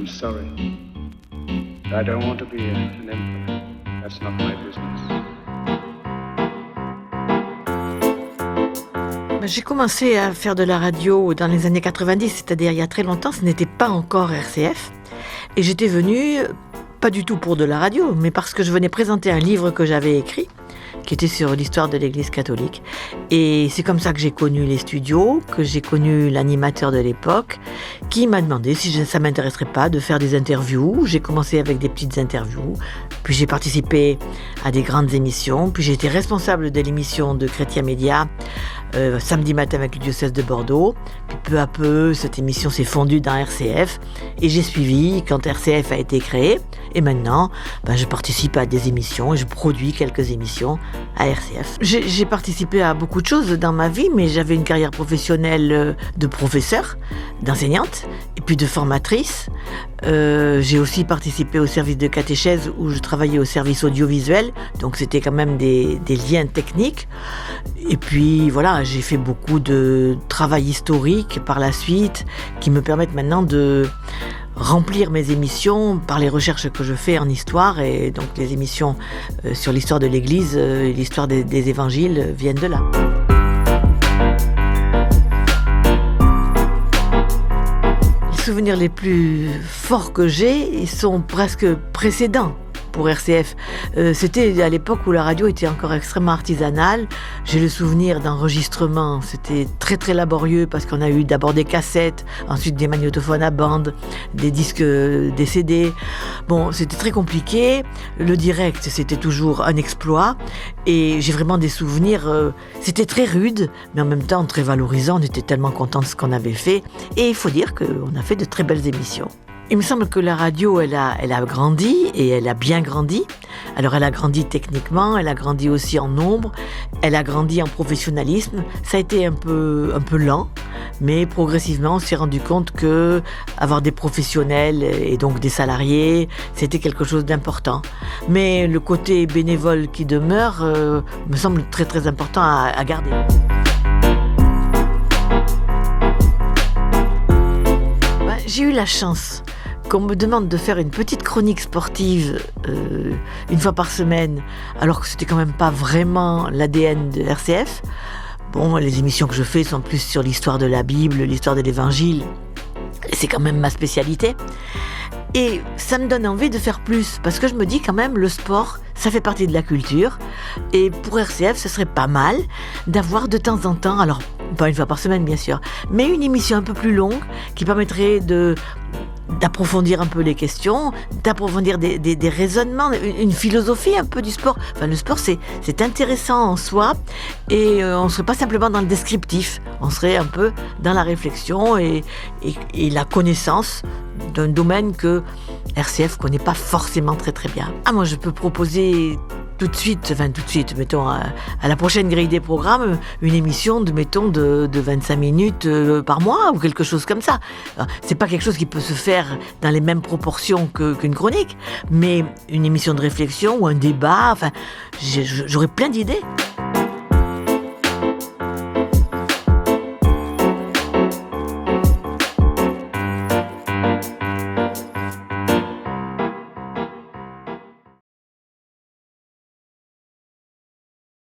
I'm sorry. I don't want to be an emperor. That's not my business. J'ai commencé à faire de la radio dans les années 90, c'est-à-dire il y a très longtemps, ce n'était pas encore RCF. Et j'étais venue, pas du tout pour de la radio, mais parce que je venais présenter un livre que j'avais écrit, qui était sur l'histoire de l'Église catholique. Et c'est comme ça que j'ai connu les studios, que j'ai connu l'animateur de l'époque, qui m'a demandé si ça ne m'intéresserait pas de faire des interviews. J'ai commencé avec des petites interviews, puis j'ai participé à des grandes émissions, puis j'ai été responsable de l'émission de Chrétien Média, samedi matin avec le diocèse de Bordeaux. Puis peu à peu, cette émission s'est fondue dans RCF et j'ai suivi quand RCF a été créé. Et maintenant, je participe à des émissions et je produis quelques émissions à RCF. J'ai participé à beaucoup de choses dans ma vie, mais j'avais une carrière professionnelle de professeur, d'enseignante et puis de formatrice. J'ai aussi participé au service de catéchèse où je travaillais au service audiovisuel, donc c'était quand même des liens techniques. Et puis voilà, j'ai fait beaucoup de travail historique par la suite qui me permettent maintenant de remplir mes émissions par les recherches que je fais en histoire, et donc les émissions sur l'histoire de l'Église, l'histoire des évangiles viennent de là. Les souvenirs les plus forts que j'ai, ils sont presque précédents pour RCF. C'était à l'époque où la radio était encore extrêmement artisanale. J'ai le souvenir d'enregistrements. C'était très très laborieux parce qu'on a eu d'abord des cassettes, ensuite des magnétophones à bande, des disques, des CD. Bon, c'était très compliqué. Le direct, c'était toujours un exploit. Et j'ai vraiment des souvenirs. C'était très rude, mais en même temps très valorisant. On était tellement contents de ce qu'on avait fait. Et il faut dire qu'on a fait de très belles émissions. Il me semble que la radio, elle a grandi, et elle a bien grandi. Alors elle a grandi techniquement, elle a grandi aussi en nombre, elle a grandi en professionnalisme. Ça a été un peu lent, mais progressivement on s'est rendu compte que avoir des professionnels et donc des salariés, c'était quelque chose d'important. Mais le côté bénévole qui demeure me semble très très important à garder. J'ai eu la chance qu'on me demande de faire une petite chronique sportive une fois par semaine, alors que c'était quand même pas vraiment l'ADN de RCF. Bon, les émissions que je fais sont plus sur l'histoire de la Bible, l'histoire de l'Évangile, et c'est quand même ma spécialité. Et ça me donne envie de faire plus, parce que je me dis quand même, le sport, ça fait partie de la culture, et pour RCF, ce serait pas mal d'avoir de temps en temps, alors pas une fois par semaine bien sûr, mais une émission un peu plus longue qui permettrait d'approfondir un peu les questions, d'approfondir des raisonnements, une philosophie un peu du sport. Enfin, le sport, c'est intéressant en soi, et on ne serait pas simplement dans le descriptif, on serait un peu dans la réflexion et la connaissance d'un domaine que RCF connaît pas forcément très très bien. Moi je peux proposer tout de suite, mettons à la prochaine grille des programmes, une émission de 25 minutes par mois ou quelque chose comme ça. Alors, c'est pas quelque chose qui peut se faire dans les mêmes proportions qu'une chronique, mais une émission de réflexion ou un débat, j'aurais plein d'idées.